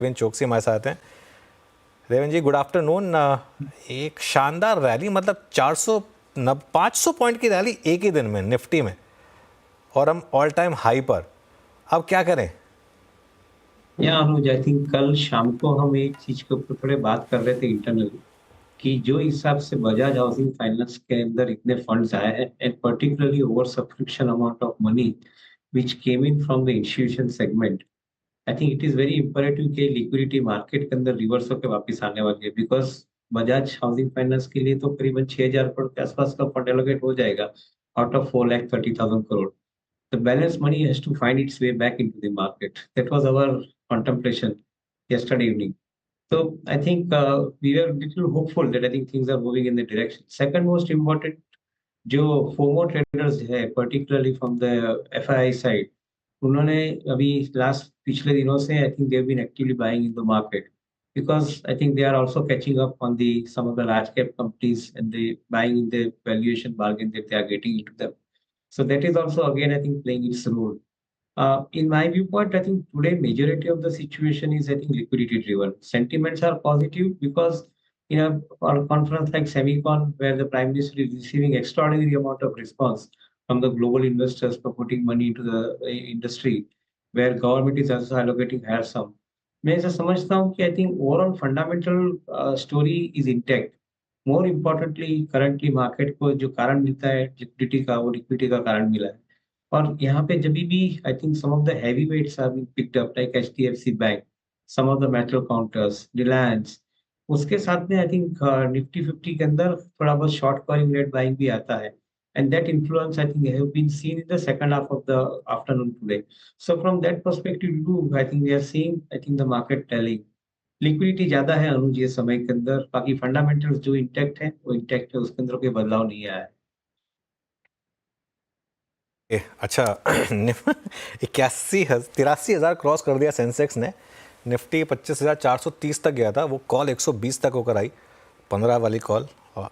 Raven चौकसी हमारे साथ हैं। रेवन जी, गुड आफ्टरनून। एक शानदार रैली, मतलब 500 पॉइंट की रैली एक ही दिन में निफ्टी में, और हम ऑल टाइम हाई पर। अब क्या करें? या अनुज, आई थिंक कल शाम को हम एक चीज के ऊपर थोड़े बात कर रहे थे इंटरनली कि जो हिसाब से बजाज हाउसिंग फाइनेंस के अंदर इतने फंड्स आए हैं and particularly over subscription amount of money which came in from the institution segment. I think it is very important कि लिक्विडिटी मार्केट के अंदर रिवर्स होकर वापस आने वाली है, बिकॉज बजाज हाउसिंग फाइनेंस के लिए तो करीबन 6,000 करोड़ के आसपास का फंड एलोकेट हो जाएगा out of 4,30,000 crore. The balance money has to find its way back into the market. That was our contemplation yesterday evening. So I think we were a little hopeful that I think things are moving in the direction. Second most important, जो FOMO traders है, particularly from the FII side, उन्होंने अभी last पिछले दिनों से I think they've been actively buying in the market because I think they are also catching up on the some of the large cap companies and they buying in the valuation bargain that they are getting into them. So that is also again I think playing its role. In my viewpoint, I think today majority of the situation is I think liquidity driven. Sentiments are positive because in a conference like Semicon, where the Prime Minister is receiving extraordinary amount of response from the global investors for putting money into the industry, where government is also allocating higher sum. मैं ऐसा समझता हूँ कि I think overall fundamental story is intact. More importantly, currently market को जो कारण मिलता है लिक्विडिटी का, वो लिक्विडिटी का कारण मिला है। और यहाँ पे जभी भी I think some of the heavy weights are being picked up like HDFC bank, some of the metal counters, Reliance. उसके साथ में आई थिंक निफ्टी 50 के अंदर थोड़ा बहुत शॉर्ट कवरिंग रेट बाइंग भी आता है and that influence I think have been seen in the second half of the afternoon today. So from that perspective too I think we are seeing I think the market telling liquidity ज्यादा है अनुज ये समय के अंदर, बाकी fundamentals जो intact है वो इंटैक्ट है, उसके अंदर कोई बदलाव नहीं आया है। अच्छा। 83,000 क्रॉस कर दिया सेंसेक्स ने। निफ्टी 25,430 तक गया था, वो कॉल 120 तक होकर आई, 15 वाली कॉल।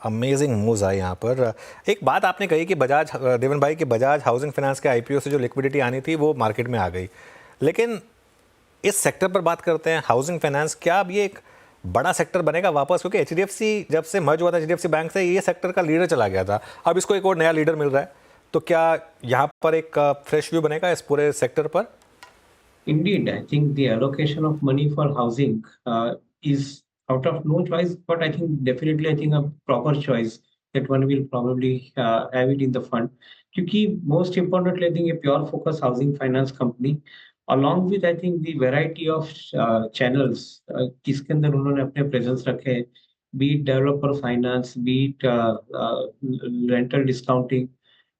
अमेजिंग मूव्स आए यहाँ पर। एक बात आपने कही कि बजाज, देवन भाई, कि बजाज हाउसिंग फाइनेंस के आईपीओ से जो लिक्विडिटी आनी थी वो मार्केट में आ गई, लेकिन इस सेक्टर पर बात करते हैं, हाउसिंग फाइनेंस, क्या अब ये एक बड़ा सेक्टर बनेगा वापस? क्योंकि एचडीएफसी जब से मर्ज हुआ था एचडीएफसी बैंक से, ये सेक्टर का लीडर चला गया था, अब इसको एक और नया लीडर मिल रहा है, तो क्या यहाँ पर एक फ्रेश व्यू बनेगा इस पूरे सेक्टर पर? Indeed, I think the allocation of money for housing is out of no choice, but I think definitely I think a proper choice that one will probably have it in the fund. क्योंकि most importantly, I think a pure focus housing finance company, along with I think the variety of channels जिसके अंदर उन्होंने अपने presence रखे हैं, be it developer finance, be it rental discounting,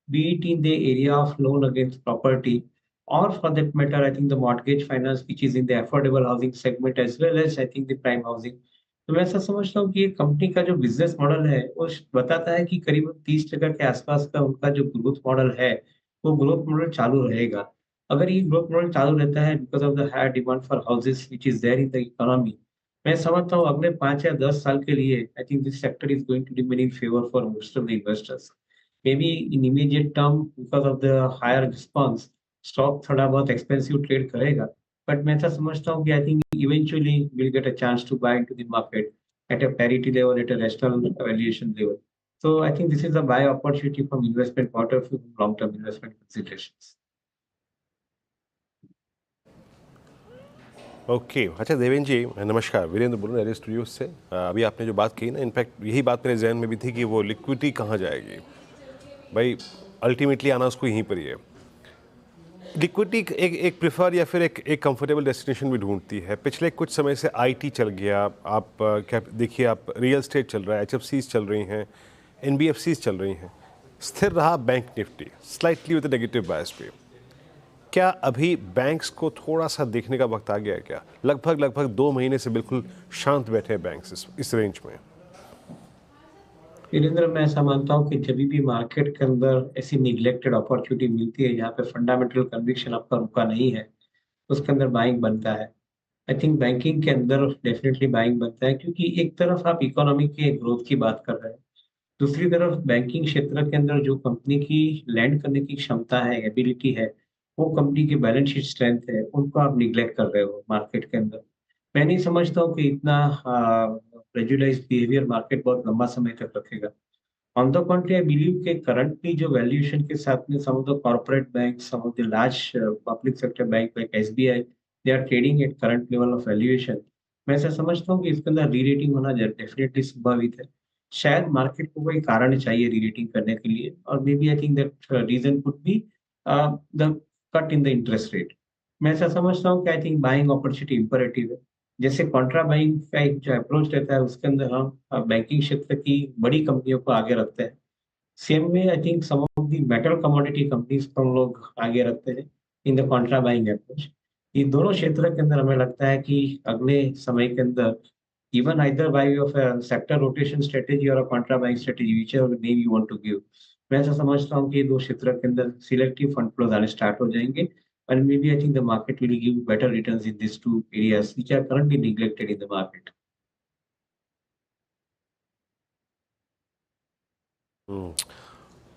be it in the area of loan against property, or for that matter, I think the mortgage finance, which is in the affordable housing segment as well as I think the prime housing. तो मैं ऐसा समझता हूँ कि ये company का जो business model है वो बताता है कि करीब 30% के आसपास का उनका जो ग्रोथ मॉडल है वो ग्रोथ मॉडल चालू रहेगा। अगर ये ग्रोथ मॉडल चालू रहता है because of the higher demand for houses which is there in the economy, मैं समझता हूँ अगले 5 या 10 साल के लिए I think this sector is going to remain in favour for most of the investors. maybe in immediate term because of the higher response stock थोड़ा बहुत एक्सपेंसिव ट्रेड करेगा, बट मैं ऐसा समझता हूँ कि I think eventually will get a chance to buy into the market at a parity level, at a rational valuation level. So I think this is a buy opportunity from investment point of view, long term investment considerations. Okay अच्छा देवेन जी, नमस्कार। वीरेंद्र बोल रहे हैं studio से। अभी आपने जो बात की ना, इनफैक्ट यही बात मेरे जहन में भी थी कि वो लिक्विडिटी कहाँ जाएगी भाई, अल्टीमेटली आना उसको यहीं पर ही है। लिक्विडिटी एक प्रेफर या फिर एक कंफर्टेबल डेस्टिनेशन भी ढूंढती है। पिछले कुछ समय से आईटी चल गया, आप क्या देखिए, आप रियल एस्टेट चल रहा है, एचएफसीज चल रही हैं, एनबीएफसीज चल रही हैं, स्थिर रहा bank Nifty slightly with negative bias पे। क्या अभी बैंक्स को थोड़ा सा देखने का वक्त आ गया है क्या? लगभग 2 महीने से बिल्कुल शांत बैठे हैं बैंक्स इस रेंज में। वीरेंद्र, मैं ऐसा मानता हूँ कि जब भी मार्केट के अंदर ऐसी निग्लेक्टेड अपॉर्चुनिटी मिलती है जहाँ पे फंडामेंटल कन्विक्शन आपका रुका नहीं है, उसके अंदर बाइंग बनता है। आई थिंक बैंकिंग के अंदर डेफिनेटली बाइंग बनता है क्योंकि एक तरफ आप इकोनॉमी के ग्रोथ की बात कर रहे हैं, दूसरी तरफ बैंकिंग क्षेत्र के अंदर जो कंपनी की लैंड करने की क्षमता है, एबिलिटी है, वो कंपनी की बैलेंस शीट स्ट्रेंथ है, उनको आप निग्लेक्ट कर रहे हो मार्केट के अंदर। मैं नहीं समझता हूँ कि इतना प्रेजुडाइज्ड बिहेवियर मार्केट बहुत लंबा समय तक रखेगा। On the contrary, I believe कि currently जो valuation के साथ में some of the corporate banks, some of the large public sector bank like SBI, they are trading at current level of valuation. मैं ऐसा समझता हूँ कि इसके अंदर री-रेटिंग होना डेफिनेटली संभावित है। शायद मार्केट को कोई कारण चाहिए री-रेटिंग करने के लिए और maybe I think that reason could be the cut in the interest rate. मैं ऐसा समझता हूँ कि I think buying opportunity imperative है। जैसे कॉन्ट्रा बाइंग का एक जो अप्रोच रहता है उसके अंदर हम बैंकिंग क्षेत्र की बड़ी कंपनियों को आगे रखते हैं। Same way I think some of the metal commodity companies को हम लोग आगे रखते हैं in the contra buying approach. ये दोनों क्षेत्र के अंदर हमें लगता है कि अगले समय के अंदर even either by of a sector rotation strategy और a contra buying strategy whichever name you want to give. मैं ऐसा समझता हूँ कि ये दो क्षेत्र के अंदर सिलेक्टिव फंड फ्लोज आने स्टार्ट हो जाएंगे and maybe I think the market will give better returns in these two areas which are currently neglected in the market.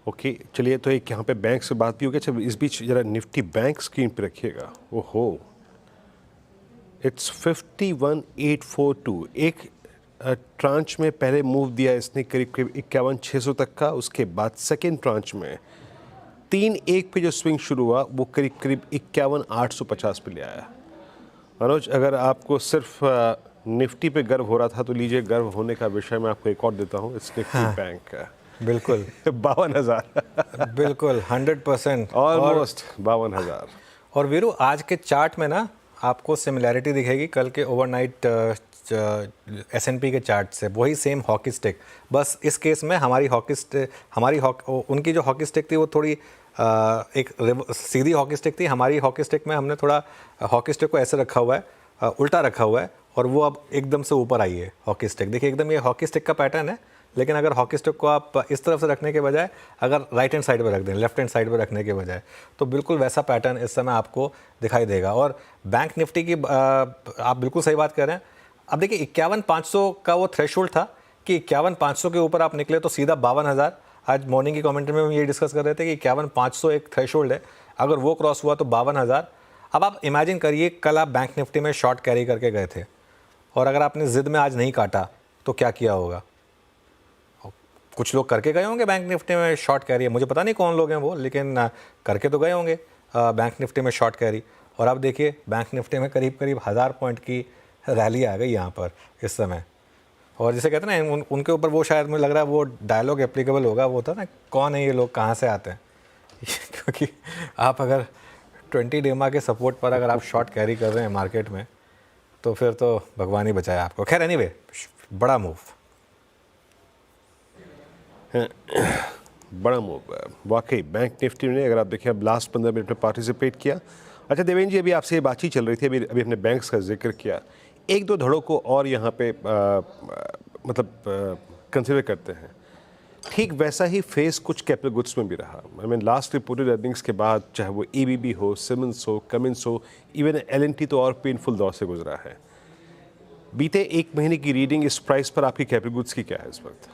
Okay, चलिए, तो एक यहाँ पे बैंक से बात भी होगी। अच्छा, इस बीच जरा निफ्टी बैंक स्क्रीन पे रखिएगा। ओहो, इट्स 51,842। एक ट्रांच में पहले मूव दिया इसने करीब करीब 51,600 तक का। उसके बाद सेकेंड ट्रांच में 3-1 पे जो स्विंग शुरू हुआ वो करीब करीब 51,850 पे ले आया। मनोज, अगर आपको सिर्फ निफ्टी पे गर्व हो रहा था तो लीजिए, गर्व होने का विषय मैं आपको एक और देता हूँ, इट्स निफ्टी बैंक का। बिल्कुल 52,000 बिल्कुल 100%। ऑलमोस्ट 52,000। और वीरू, आज के चार्ट में ना आपको सिमिलैरिटी दिखेगी कल के ओवरनाइट S&P के चार्ट से। वही सेम हॉकी स्टिक, बस इस केस में उनकी जो हॉकी स्टिक थी वो थोड़ी एक सीधी हॉकी स्टिक थी। हमारी हॉकी स्टिक में हमने थोड़ा हॉकी स्टिक को ऐसे रखा हुआ है, उल्टा रखा हुआ है, और वो अब एकदम से ऊपर आई है हॉकी स्टिक। देखिए, एकदम ये हॉकी स्टिक का पैटर्न है, लेकिन अगर हॉकी स्टिक को आप इस तरफ से रखने के बजाय अगर राइट हैंड साइड पे रख दें, लेफ्ट हैंड साइड पे रखने के बजाय, तो बिल्कुल वैसा पैटर्न इस समय आपको दिखाई देगा। और बैंक निफ्टी की आप बिल्कुल सही बात कर रहे हैं। अब देखिए, 51,500 का वो थ्रेशोल्ड था कि 51,500 के ऊपर आप निकले तो सीधा 52,000। आज मॉर्निंग की कमेंट्री में हम ये डिस्कस कर रहे थे कि 51,500 एक थ्रेशोल्ड है, अगर वो क्रॉस हुआ तो 52,000। अब आप इमेजिन करिए, कल आप बैंक निफ्टी में शॉर्ट कैरी करके गए थे और अगर आपने ज़िद में आज नहीं काटा तो क्या किया होगा। कुछ लोग करके गए होंगे बैंक निफ्टी में शॉर्ट कैरी, है मुझे पता नहीं कौन लोग हैं वो, लेकिन करके तो गए होंगे बैंक निफ्टी में शॉर्ट कैरी। और अब देखिए, बैंक निफ्टी में करीब करीब 1000 पॉइंट की रैली आ गई यहाँ पर इस समय। और जैसे कहते हैं ना, उनके ऊपर वो शायद मुझे लग रहा है वो डायलॉग एप्लीकेबल होगा, वो था ना, कौन है ये लोग, कहाँ से आते हैं क्योंकि आप अगर 20 डेमा के सपोर्ट पर अगर आप शॉर्ट कैरी कर रहे हैं मार्केट में, तो फिर तो भगवान ही बचाए आपको। खैर, एनीवे, बड़ा मूव, बड़ा मूव वाकई बैंक निफ्टी ने। अगर आप देखें, अब लास्ट 15 मिनट में पार्टिसिपेट किया। अच्छा देवेंद्र जी, अभी आपसे ये बातचीत चल रही थी, अभी हमने बैंक्स का जिक्र किया, एक दो धड़ों को और यहाँ पे मतलब कंसिडर करते हैं। ठीक वैसा ही फेस कुछ कैपिटल गुड्स में भी रहा। I mean, last reported earnings के बाद चाहे वो ABB हो, सिमंस हो, कमिंस हो, इवन L&T तो और पेनफुल दौर से गुजरा है। बीते एक महीने की रीडिंग इस प्राइस पर आपकी कैपिटल गुड्स की क्या है इस वक्त?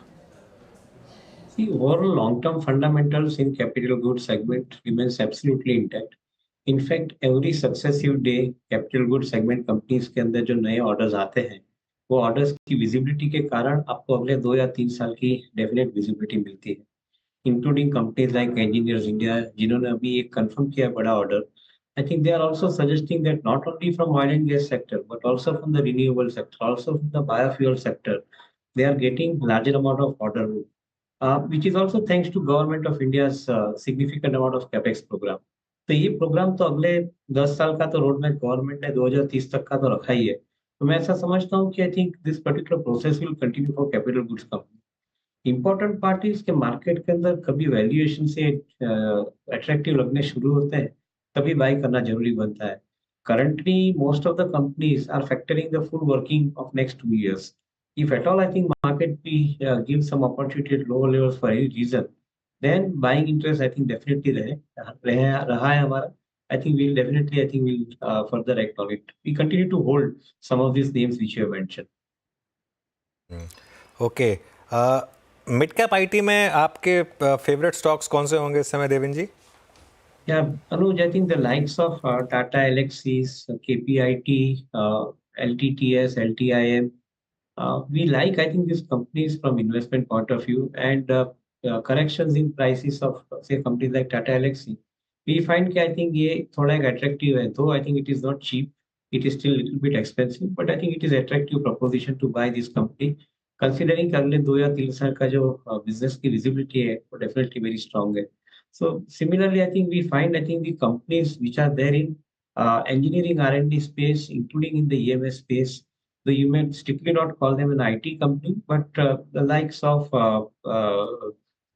See, overall long-term fundamentals in capital goods segment remains absolutely intact. In fact, every successive day capital goods segment companies के अंदर जो नए ऑर्डर्स आते हैं, वो ऑर्डर्स की विजिबिलिटी के कारण आपको अगले 2 या 3 साल की डेफिनेट विजिबिलिटी मिलती है, including companies like Engineers India, जिन्होंने अभी एक कंफर्म किया बड़ा order. I think they are also suggesting that not only from oil and gas sector but also from the renewable sector, also from the biofuel sector, they are getting larger amount of order, which is also thanks to government of India's significant amount of capex program. तो ये programme तो अगले 10 साल का तो road map government ने 2030 तक का तो रखा ही है। तो मैं ऐसा समझता हूँ कि I think this particular process will continue for capital goods company. Important part is के मार्केट के अंदर कभी वैल्यूएशन से अट्रैक्टिव लगने शुरू होते हैं, तभी बाय करना जरूरी बनता है। Currently, most of the companies are factoring the full working of next 2 years. If at all, I think market we give some opportunity at lower levels for any reason, then buying interest I think definitely रहा है हमारा। I think we'll further act on it. We continue to hold some of these names which you have mentioned. Okay, mid cap IT में आपके favourite stocks कौन से होंगे इस समय देवेंद्र जी? Yeah, Anuj, I think the likes of Tata Elxsi, KPIT, LTTS, LTIM. We like, I think, these companies from investment point of view, and corrections in prices of, say, companies like Tata Elxsi. We find कि I think ये थोड़ा एक attractive है, though I think it is not cheap. It is still a little bit expensive, but I think it is attractive proposition to buy this company. Considering कि अगले 2 या 3 साल का जो business की visibility है, वो definitely very strong है. So similarly, I think we find, I think, the companies which are there in engineering R&D space, including in the EMS space, so you may strictly not call them an IT company, but the likes of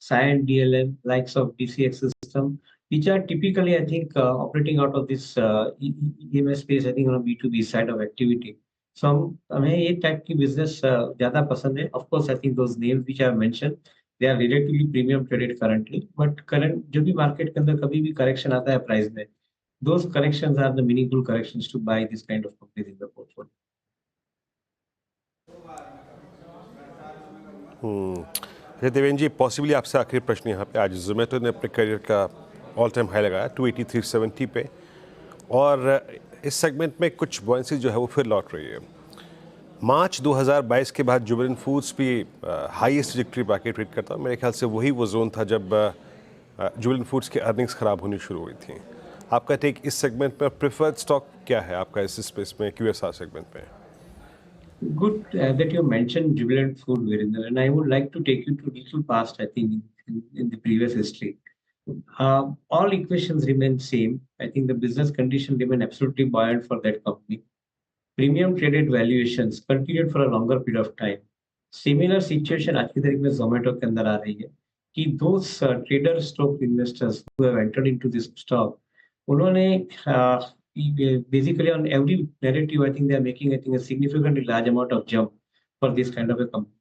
Cyan DLM, likes of DCX System, which are typically, I think, operating out of this EMS space, I think, on a B2B side of activity. So हमें ये type की business ज़्यादा पसंद है. Of course, I think those names which I have mentioned, they are relatively premium traded currently, but current जो भी market के अंदर कभी भी correction आता है price में, those corrections are the meaningful corrections to buy this kind of companies in the portfolio. अच्छा देवेंद्र जी, पॉसिबली आपसे आखिरी प्रश्न यहाँ पे, आज जोमेटो ने अपने करियर का ऑल टाइम हाई लगाया 280-370 पे, और इस सेगमेंट में कुछ बॉयंसी जो है वो फिर लौट रही है. मार्च 2022 के बाद जुबिलेंट फूड्स भी हाईएस्ट ट्रैजेक्टरी बाकी ट्रेड करता, मेरे ख्याल से वही वो जोन था जब जुबिलेंट फूड्स की अर्निंग्स ख़राब होनी शुरू हुई थी. आपका टेक इस सेगमेंट में, प्रेफर्ड स्टॉक क्या है आपका इस स्पेस में, QSR सेगमेंट में? Good that you mentioned Jubilant Food, Virender, and I would like to take you to little past, I think, in the previous history. All equations remain same. I think the business condition remain absolutely buoyant for that company. Premium traded valuations continued for a longer period of time. Similar situation आज की तारीख में Zomato के अंदर आ रही है कि those traders stroke investors who have entered into this stock, उन्होंने basically on every narrative, I think they are making, I think, a significantly large amount of jump for this kind of a company.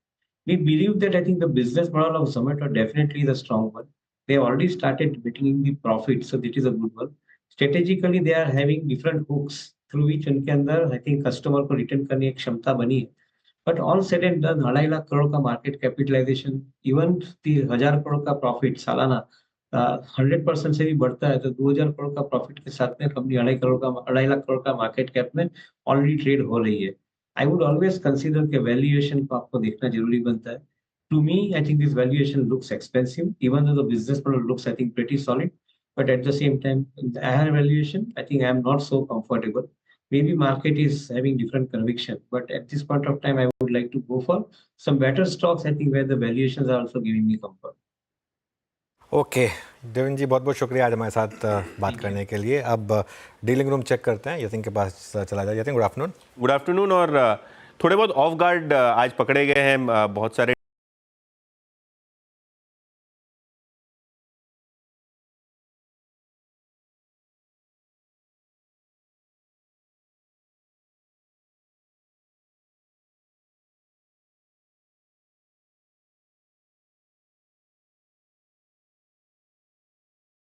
We believe that, I think, the business model of Zomato definitely is a strong one. They have already started making the profit, so that is a good one. Strategically, they are having different hooks through which उनके अंदर, I think, customer को return करने की एक क्षमता बनी है. But all said and done, 2.5 lakh crore का market capitalization, even the 1000 crore का profit सालाना 100% से भी बढ़ता है, तो 2000 करोड़ का प्रॉफिट के साथ में कंपनी 2.5 लाख करोड़ का मार्केट कैप में ऑलरेडी ट्रेड हो रही है. आई वुड ऑलवेज कंसीडर के वैल्यूएशन को आपको देखना जरूरी बनता है. To me, I think this valuation looks expensive, even though the business model looks, I think, pretty solid, but at the same time, the higher valuation, I think I am not so comfortable. Maybe market is having different conviction, but at this point of time, I would like to go for some better stocks, I think, where the valuations are also giving me comfort. Okay Devendra ji, बहुत बहुत शुक्रिया आज हमारे साथ बात करने के लिए. अब डीलिंग रूम चेक करते हैं, यतिन के पास चला जाए. Yatin, good afternoon. Good afternoon. और थोड़े बहुत ऑफ गार्ड आज पकड़े गए हैं बहुत सारे